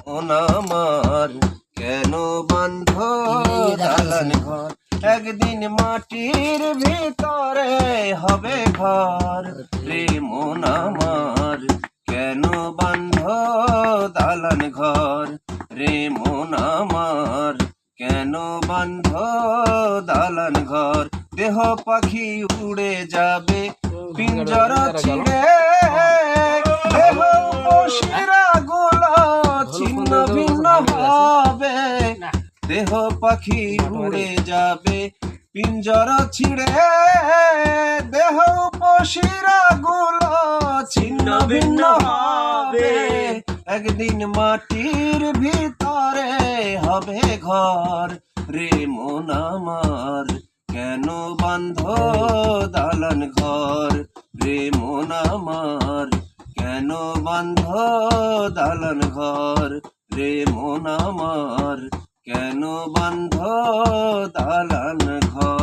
মন আমার কেন বান্ধ দালান ঘর, একদিন মাটির ভিতরে হবে ঘর। রে মন আমার কেন বান্ধ দালান ঘর, রে মন আমার কেন বান্ধ দালান ঘর। দেহ পাখি উড়ে যাবে পিঞ্জর ছিঁড়ে, দেহ পশিরা গুলো ছিন্ন ভিন্ন হবে। দেহ পাখি উড়ে যাবে পিঞ্জর ছিঁড়ে, দেহ পশিরা গুলো ছিন্ন ভিন্ন হবে। একদিন মাটির ভিতরে হবে ঘর। রে মন আমার কেন বান্ধ দালান ঘর, রে মন আমার কেন বান্ধ দালান ঘর, রে মন আমার কেন বান্ধ দালান ঘর।